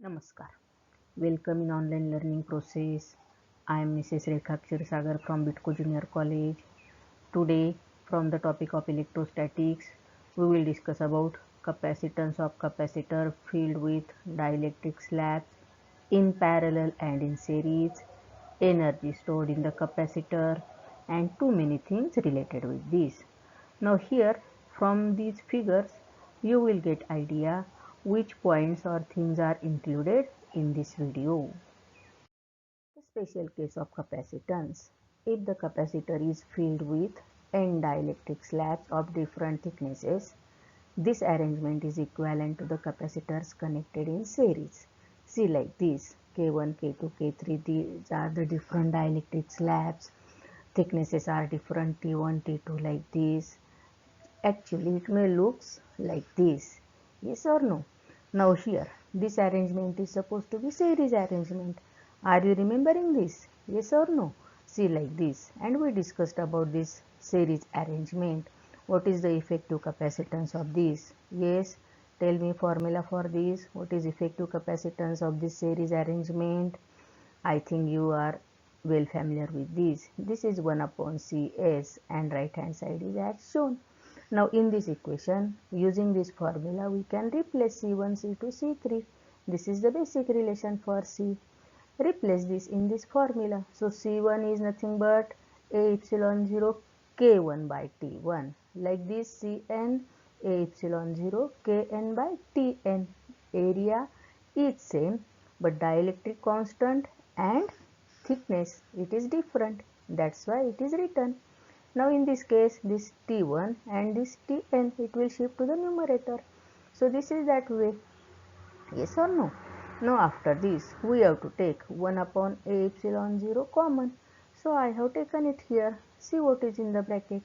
Namaskar. Welcome in online learning process. I am Mrs. Rekha Sagar from Bitco Junior College. Today, from the topic of electrostatics, we will discuss about capacitance of capacitor filled with dielectric slabs in parallel and in series, energy stored in the capacitor, and too many things related with this. Now here, from these figures, you will get idea which points or things are included in this video. The special case of capacitance. If the capacitor is filled with n dielectric slabs of different thicknesses, this arrangement is equivalent to the capacitors connected in series. See like this, K1, K2, K3, these are the different dielectric slabs. Thicknesses are different, T1, T2 like this. Actually, it may looks like this. Yes or no? Now here, this arrangement is supposed to be series arrangement. Are you remembering this? Yes or no? See like this. And we discussed about this series arrangement. What is the effective capacitance of this? Yes. Tell me formula for this. What is effective capacitance of this series arrangement? I think you are well familiar with this. This is 1 upon Cs and right hand side is as shown. Now in this equation, using this formula, we can replace C1, C2, C3. This is the basic relation for C. Replace this in this formula. So C1 is nothing but A epsilon 0 K1 by T1. Like this Cn A epsilon 0 Kn by Tn. Area is same but dielectric constant and thickness it is different. That's why it is written. Now in this case, this T1 and this Tn, it will shift to the numerator. So this is that way. Yes or no? Now after this, we have to take 1 upon A epsilon 0 common. So I have taken it here. See what is in the bracket.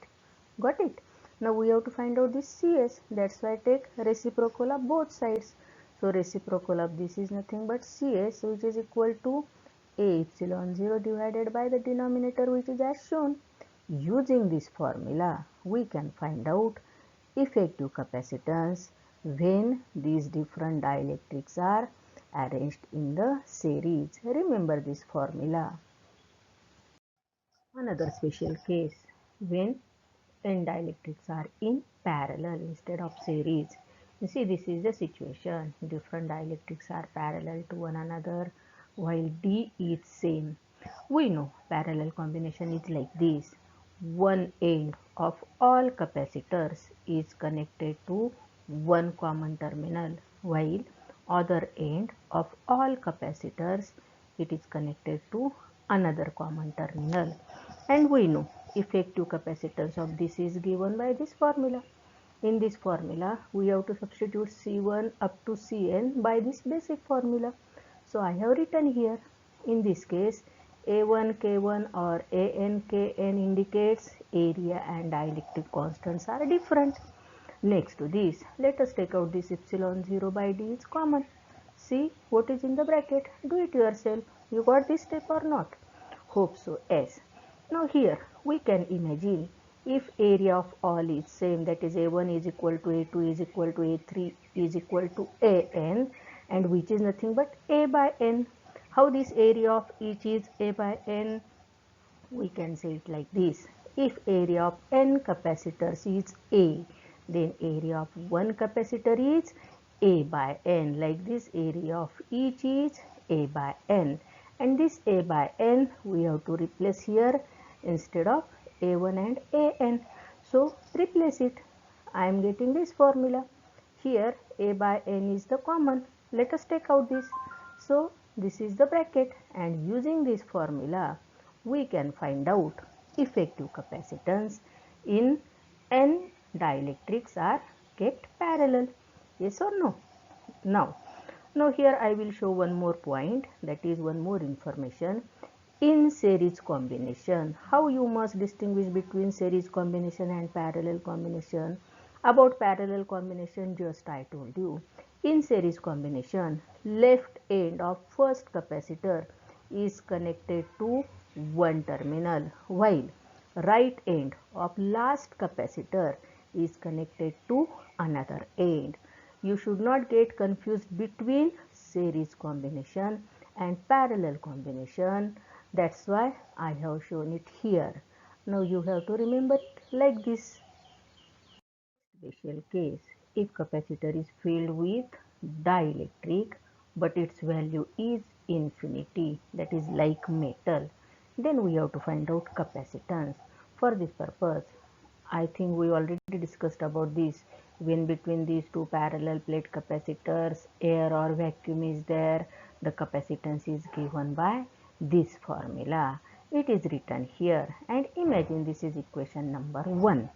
Got it? Now we have to find out this Cs. That's why I take reciprocal of both sides. So reciprocal of this is nothing but Cs, which is equal to A epsilon 0 divided by the denominator, which is as shown. Using this formula, we can find out effective capacitance when these different dielectrics are arranged in the series. Remember this formula. Another special case, when n dielectrics are in parallel instead of series. You see, this is the situation. Different dielectrics are parallel to one another while D is same. We know parallel combination is like this. One end of all capacitors is connected to one common terminal, while other end of all capacitors it is connected to another common terminal. And we know effective capacitance of this is given by this formula. In this formula, we have to substitute C1 up to Cn by this basic formula. So I have written here. In this case, A1 K1 or AN Kn indicates area and dielectric constants are different. Next to this, let us take out this epsilon 0 by d is common. See what is in the bracket. Do it yourself. You got this step or not? Hope so, yes. Now here we can imagine if area of all is same, that is A1 is equal to A2 is equal to A3 is equal to AN, and which is nothing but A by N. How this area of each is A by N? We can say it like this. If area of n capacitors is A, then area of one capacitor is A by N. Like this, area of each is A by N. And this A by N we have to replace here instead of A1 and AN. So replace it. I am getting this formula. Here A by N is the common. Let us take out this. So this is the bracket, and using this formula we can find out effective capacitance in n dielectrics are kept parallel. Yes or no? Now here I will show one more point, that is one more information. In series combination, how you must distinguish between series combination and parallel combination. About parallel combination, just I told you. In series combination, left end of first capacitor is connected to one terminal, while right end of last capacitor is connected to another end. You should not get confused between series combination and parallel combination. That's why I have shown it here. Now you have to remember it like this. Special case, if capacitor is filled with dielectric but its value is infinity, that is like metal, then we have to find out capacitance. For this purpose, I think we already discussed about this. When between these two parallel plate capacitors air or vacuum is there, the capacitance is given by this formula. It is written here, and imagine this is equation number 1.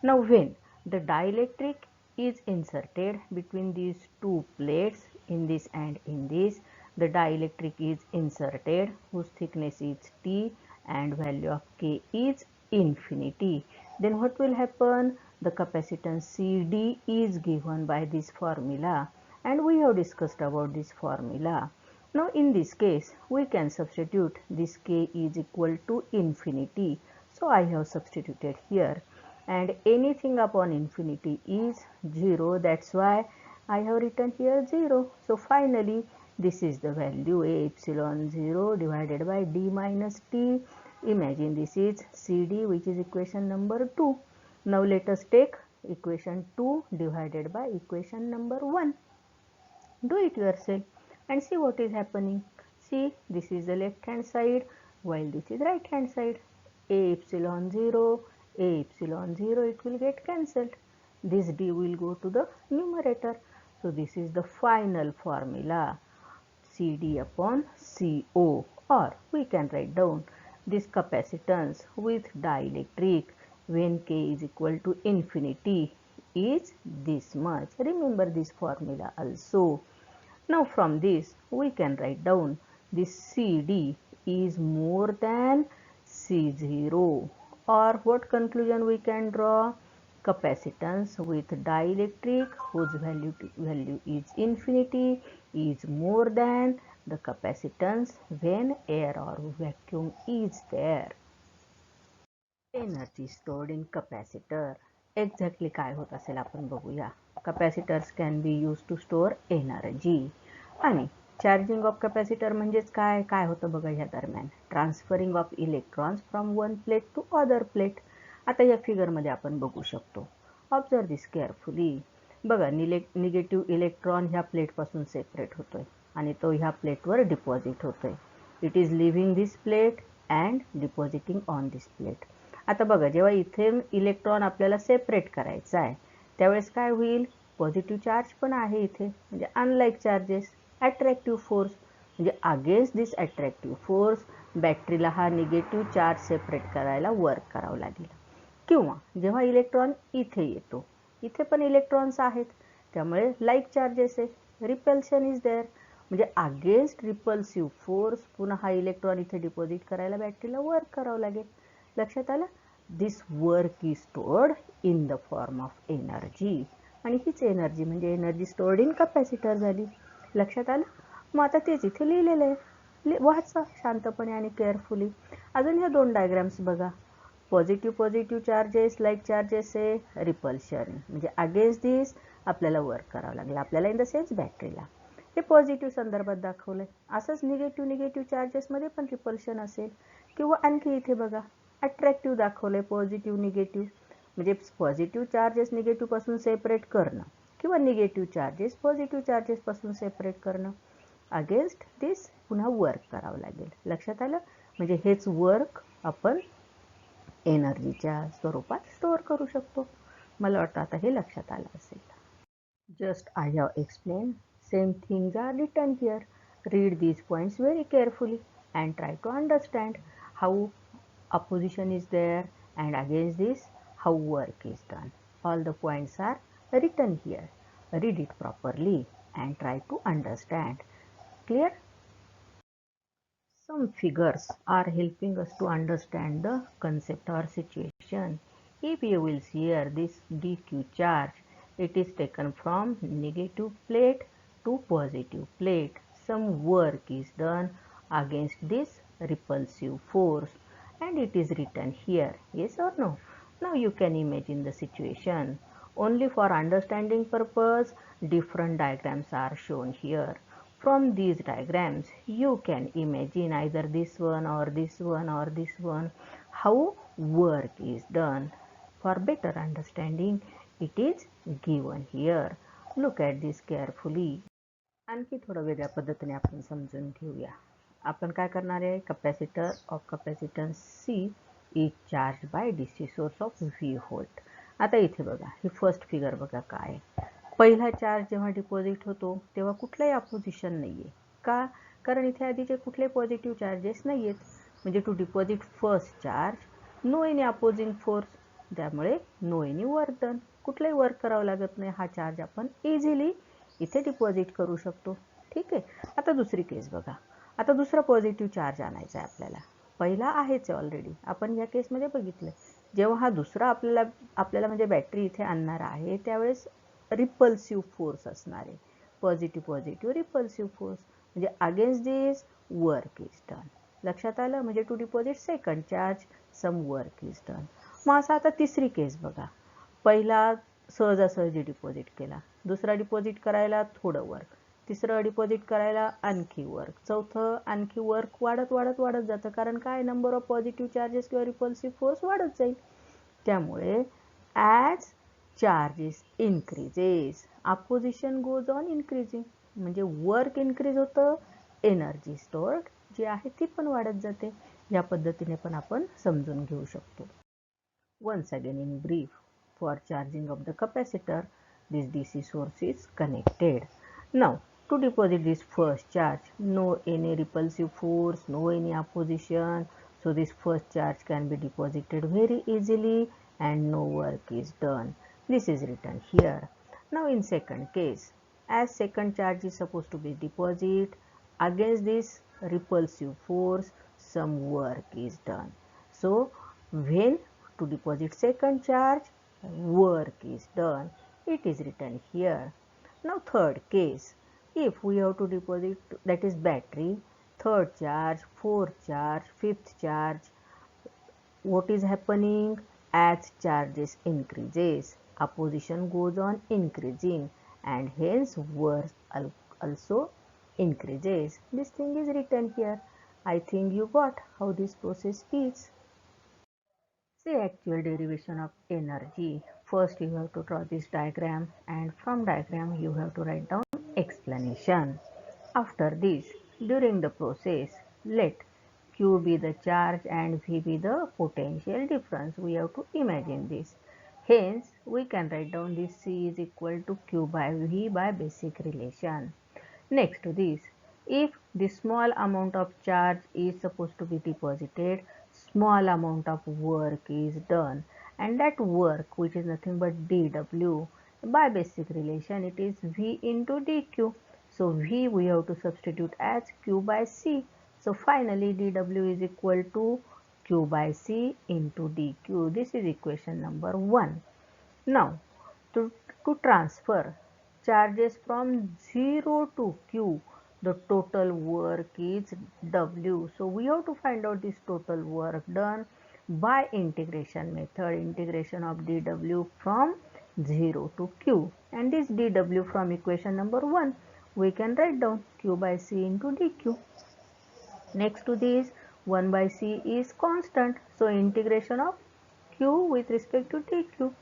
Now when the dielectric is inserted between these two plates, in this and in this, the dielectric is inserted whose thickness is T and value of K is infinity. Then what will happen? The capacitance CD is given by this formula, and we have discussed about this formula. Now in this case we can substitute this K is equal to infinity. So I have substituted here, and anything upon infinity is 0. That's why I have written here 0. So finally this is the value A epsilon 0 divided by D minus T. Imagine this is CD, which is equation number 2. Now let us take equation 2 divided by equation number 1. Do it yourself and see what is happening. See, this is the left hand side while this is right hand side. A epsilon 0, A epsilon 0, it will get cancelled. This D will go to the numerator. So this is the final formula, CD upon CO, or we can write down this capacitance with dielectric when K is equal to infinity is this much. Remember this formula also. Now from this we can write down this CD is more than C0, or what conclusion we can draw? Capacitance with dielectric whose value is infinity is more than the capacitance when air or vacuum is there. Energy stored in capacitor. Exactly काय होत असेल आपण बघूया. Capacitors can be use to store energy. आणि charging of capacitor म्हणजेच काय काय होतं बघा ह्या दरम्यान? Transferring of electrons from one plate to other plate. आता या फिगरमध्ये आपण बघू शकतो. Observe this carefully. बघा निगेटिव्ह इलेक्ट्रॉन ह्या प्लेटपासून सेपरेट होतोय आणि तो ह्या प्लेटवर डिपॉझिट होतोय. It is leaving this plate and depositing on this plate. आता बघा, जेव्हा इथे इलेक्ट्रॉन आपल्याला सेपरेट करायचा आहे त्यावेळेस काय होईल? पॉझिटिव्ह चार्ज पण आहे इथे, म्हणजे अनलाईक चार्जेस. अट्रॅक्टिव्ह फोर्स म्हणजे अगेन्स्ट दिस अट्रॅक्टिव्ह फोर्स बॅटरीला हा निगेटिव्ह चार्ज सेपरेट करायला वर्क करावं लागेल. किंवा जेव्हा इलेक्ट्रॉन इथे येतो, इथे पण इलेक्ट्रॉन्स आहेत त्यामुळे लाईक चार्जेस आहे. रिपल्शन इज देअर, म्हणजे अगेन्स्ट रिपल्सिव्ह फोर्स पुन्हा हा इलेक्ट्रॉन इथे डिपॉझिट करायला बॅटरीला वर्क करावं लागेल. लक्षात आलं? This work is stored in the form of energy, आणि हीच एनर्जी म्हणजे एनर्जी स्टोर्ड इन कॅपॅसिटर झाली. लक्षात आलं? मग आता तेच इथे लिहिलेलं आहे, वाचा शांतपणे आणि केअरफुली. अजून ह्या दोन डायग्राम्स बघा. पॉझिटिव्ह चार्जेस, लाईक चार्जेस आहे, रिपल्शन म्हणजे अगेन्स्ट दिस आपल्याला वर्क करावं लागलं, आपल्याला इन द सेन्स बॅटरीला. हे पॉझिटिव्ह संदर्भात दाखवलंय. असंच निगेटिव्ह चार्जेसमध्ये पण रिपल्शन असेल. किंवा आणखी इथे बघा, अट्रॅक्टिव्ह दाखवलंय, पॉझिटिव्ह निगेटिव्ह म्हणजे पॉझिटिव्ह चार्जेस निगेटिव्हपासून सेपरेट करणं किंवा निगेटिव्ह चार्जेस पॉझिटिव्ह चार्जेसपासून सेपरेट करणं. अगेन्स्ट दिस पुन्हा वर्क करावं लागेल. लक्षात आलं? म्हणजे हेच वर्क आपण एनर्जीच्या स्वरूपात स्टोअर करू शकतो. मला वाटतं आता हे लक्षात आलं असेल. Just I have explain. Same things are written here. Read these points very carefully and try to understand how opposition is there and against this how work is done. All the points are written here. Read it properly and try to understand. Clear? Some figures are helping us to understand the concept or situation. If you will see here this dq charge, it is taken from negative plate to positive plate. Some work is done against this repulsive force and it is written here. Yes or no? Now you can imagine the situation. Only for understanding purpose different diagrams are shown here. From these diagrams, you can imagine either this one or this one or this one, how work is done. For better understanding, it is given here. Look at this carefully. आणखी थोडं वेगळ्या पद्धतीने आपण समजून घेऊया. आपण काय करणार आहे, capacitor of capacitance C is charge by DC source of V volt. आता इथे बघा, ही फर्स्ट फिगर बघा काय. पहिला चार्ज जेव्हा डिपॉझिट होतो तेव्हा कुठलाही अपोजिशन नाही आहे. का? कारण इथे आधीचे कुठले पॉझिटिव्ह चार्जेस नाही आहेत. म्हणजे to deposit first charge no any opposing force, त्यामुळे नो एनी वर्क डन. कुठलंही वर्क करावं लागत नाही. हा चार्ज आपण इझिली इथे डिपॉझिट करू शकतो. ठीक आहे. आता दुसरी केस बघा. आता दुसरा पॉझिटिव्ह चार्ज आणायचा आहे आपल्याला. पहिला आहेच आहे ऑलरेडी, आपण या केसमध्ये बघितलं. जेव्हा हा दुसरा आपल्याला म्हणजे बॅटरी इथे आणणार आहे त्यावेळेस रिपल्सिव्ह फोर्स असणार आहे. पॉझिटिव्ह रिपल्सिव्ह फोर्स म्हणजे against this work is done. लक्षात आलं? म्हणजे to deposit second charge some work is done. मग असं आता तिसरी केस बघा. पहिला सहजासहजी डिपॉझिट केला, दुसरा डिपॉझिट करायला थोडं वर्क, तिसरं डिपॉझिट करायला आणखी वर्क, चौथं आणखी वर्क वाढत जातं. कारण काय, नंबर ऑफ पॉझिटिव्ह चार्जेस किंवा रिपल्सिव्ह फोर्स वाढत जाईल. त्यामुळे as charges increases opposition goes on increasing. म्हणजे वर्क इन्क्रीज होतं, एनर्जी स्टोअर्ड जी आहे ती पण वाढत जाते. या पद्धतीने पण आपण समजून घेऊ शकतो. Once again in brief, for charging of the capacitor, this DC source is connected. Now, to deposit this first charge, no any repulsive force, no any opposition, so this first charge can be deposited very easily and no work is done. This is written here. Now in second case, as second charge is supposed to be deposited, against this repulsive force some work is done. So when to deposit second charge, work is done. It is written here. Now third case, if we have to deposit, that is battery, third charge, fourth charge, fifth charge, what is happening? As charges increases, opposition goes on increasing and hence work also increases. This thing is written here. I think you got how this process is. Say actual derivation of energy. First you have to draw this diagram and from diagram you have to write down explanation. After this, during the process, let Q be the charge and V be the potential difference. We have to imagine this. Hence, we can write down this C is equal to Q by V by basic relation. Next to this, if the small amount of charge is supposed to be deposited, small amount of work is done, and that work, which is nothing but dW, by basic relation it is V into dQ. So V we have to substitute as Q by C. So finally dW is equal to Q by C into dQ. This is equation number 1. Now to transfer charges from 0 to Q, the total work is W. So we have to find out this total work done by integration method, integration of dW from 0 to Q. And this dW from equation number 1, we can write down Q by C into dQ. Next to this, 1 by C is constant. So integration of Q with respect to dQ.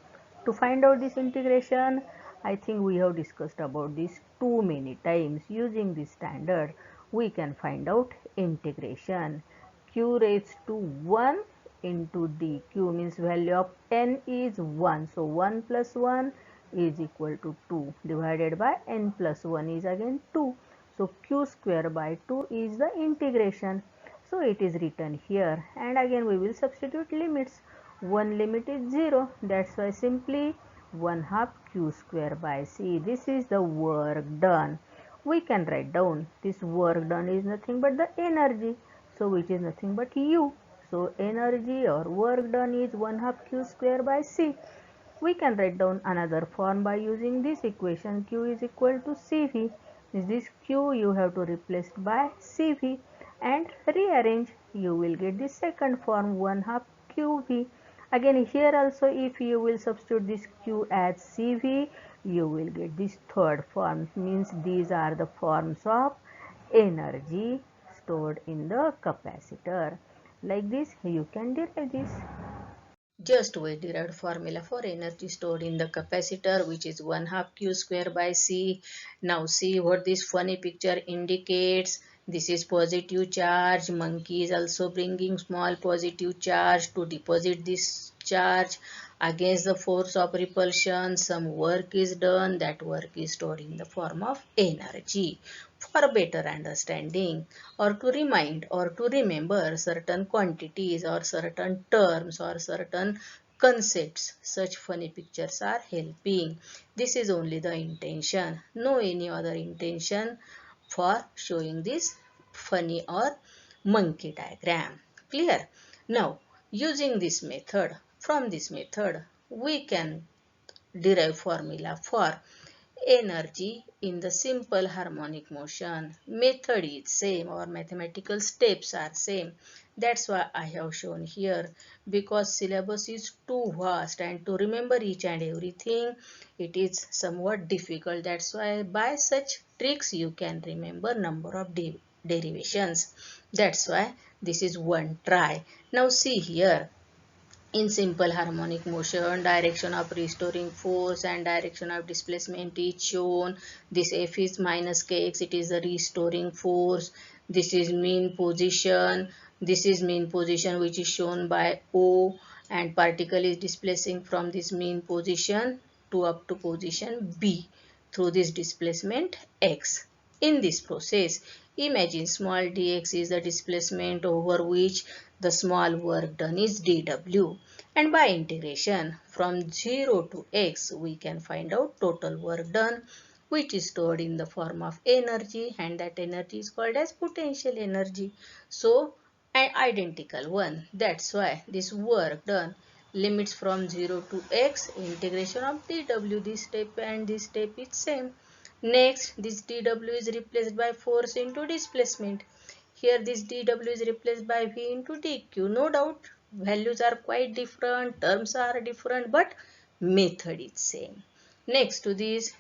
To find out this integration, I think we have discussed about this too many times. Using this standard, we can find out integration. Q raised to 1 into dQ means value of n is 1. So 1 plus 1 is equal to 2 divided by n plus 1 is again 2. So Q square by 2 is the integration. So it is written here, and again we will substitute limits. One limit is 0, that's why simply 1/2 Q square by C. This is the work done. We can write down this work done is nothing but the energy, so which is nothing but U. So energy or work done is 1/2 Q square by C. We can write down another form by using this equation. Q is equal to CV. This Q you have to replace by CV and rearrange. You will get the second form 1/2 QV. Again here also if you will substitute this Q as CV, you will get this third form. Means these are the forms of energy stored in the capacitor. Like this, you can derive this. Just we derived formula for energy stored in the capacitor, which is 1 half q square by c. Now see what this funny picture indicates. This is positive charge. Monkey is also bringing small positive charge to deposit this charge against the force of repulsion. Some work is done. That work is stored in the form of energy. For better understanding, or to remind or to remember certain quantities or certain terms or certain concepts, such funny pictures are helping. This is only the intention, no any other intention for showing this funny or monkey diagram. Clear? Now, using this method, from this method, we can derive formula for energy in the simple harmonic motion. Method is same or mathematical steps are same. That's why I have shown here, because syllabus is too vast and to remember each and everything it is somewhat difficult. That's why by such tricks you can remember number of derivations. That's why this is one try. Now see here, in simple harmonic motion, direction of restoring force and direction of displacement is shown. This F is minus kx, it is the restoring force. This is mean position. This is mean position which is shown by O, and particle is displacing from this mean position to up to position B through this displacement x. In this process, imagine small dx is the displacement over which the small work done is dw, and by integration from 0 to x we can find out total work done, which is stored in the form of energy, and that energy is called as potential energy. So an identical one. That's why this work done, limits from 0 to x, integration of dw, this step and this step is same. Next, this dw is replaced by force into displacement. Here this dw is replaced by v into dq. No doubt values are quite different, terms are different, but method is same. Next to this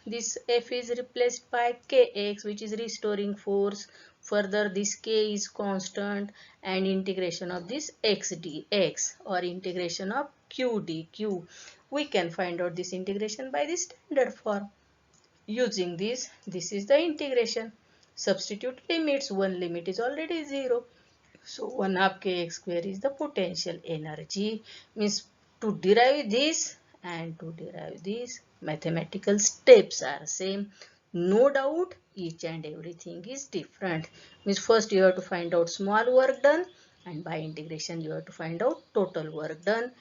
F is replaced by Kx, which is restoring force. Further, this K is constant, and integration of this x dx or integration of q dq. We can find out this integration by the standard form. Using this is the integration. Substitute limits. One limit is already 0. So 1 half kx square is the potential energy. Means to derive this and to derive this, mathematical steps are same. No doubt each and everything is different. Means first you have to find out small work done, and by integration you have to find out total work done.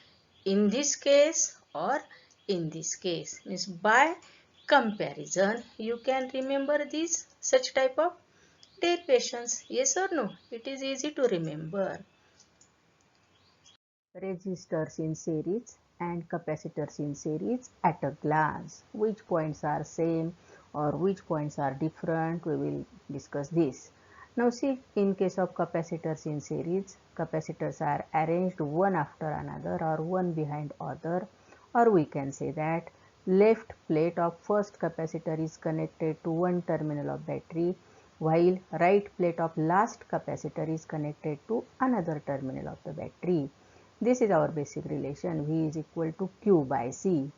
In this case or in this case, means by comparison you can remember these such type of derivations. Yes or no? It is easy to remember. Resistors in series and capacitors in series at a glance. Which points are same or which points are different? We will discuss this. Now see, in case of capacitors in series, capacitors are arranged one after another or one behind other, or we can say that left plate of first capacitor is connected to one terminal of battery, while right plate of last capacitor is connected to another terminal of the battery. This is our basic relation. V is equal to Q by C.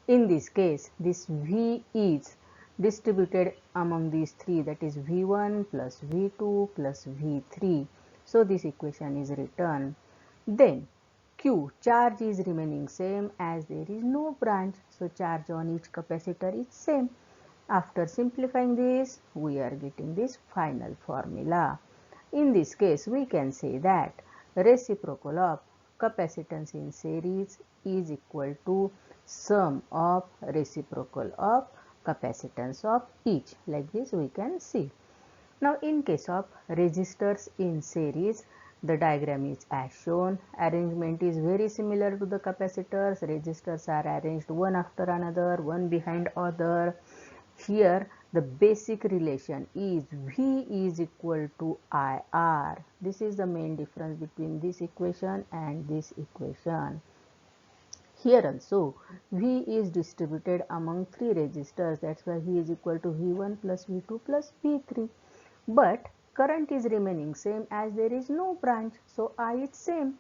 In this case, this V is distributed among these three, that is V1 plus V2 plus V3. So this equation is written. Then Q, charge is remaining same as there is no branch. So charge on each capacitor is same. After simplifying this, we are getting this final formula. In this case, we can say that reciprocal of capacitance in series is equal to sum of reciprocal of capacitance of each. Like this we can see. Now in case of resistors in series, the diagram is as shown. Arrangement is very similar to the capacitors. Resistors are arranged one after another, one behind other. Here the basic relation is V is equal to IR. This is the main difference between this equation and this equation. Here also V is distributed among three resistors. That's why V is equal to V1 plus V2 plus V3. But current is remaining same as there is no branch, so I is same.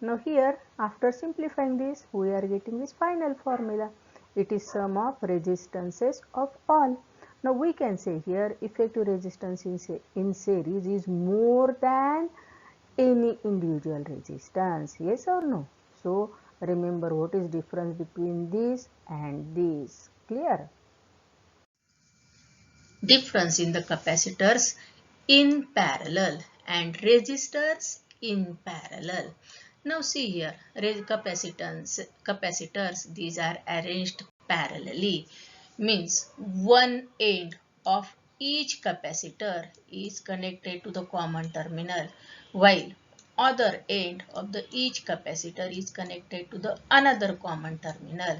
Now here, after simplifying this, we are getting this final formula. It is sum of resistances of all. Now we can say here effective resistance in series is more than any individual resistance. Yes or no? So remember what is difference between this and this. Clear? Difference in the capacitors in parallel and resistors in parallel. Now see here, capacitors, these are arranged parallelly, means one end of each capacitor is connected to the common terminal, while other end of the each capacitor is connected to the another common terminal.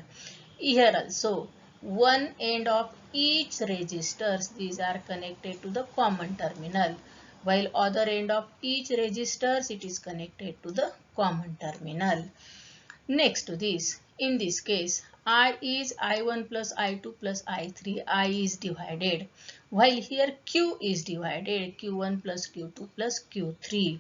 Here also, one end of each resistors, these are connected to the common terminal, while other end of each resistors, it is connected to the common terminal. Next to this, in this case, I is I1 plus I2 plus I3, I is divided, while here Q is divided, Q1 plus Q2 plus Q3.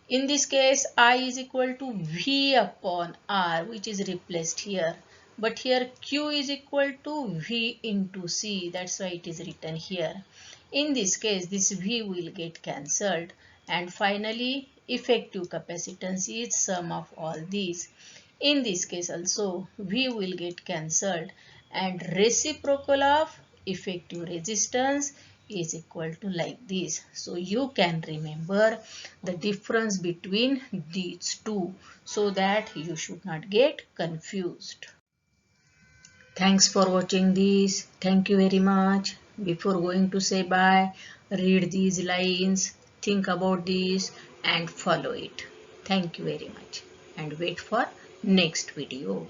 In this case, I is equal to V upon R, which is replaced here. But here Q is equal to V into C. That's why it is written here. In this case, this V will get cancelled. And finally, effective capacitance is sum of all these. In this case also, V will get cancelled. And reciprocal of effective resistance is equal to like this. So you can remember the difference between these two so that you should not get confused. Thanks for watching this. Thank you very much. Before going to say bye, read these lines, think about this and follow it. Thank you very much and wait for next video.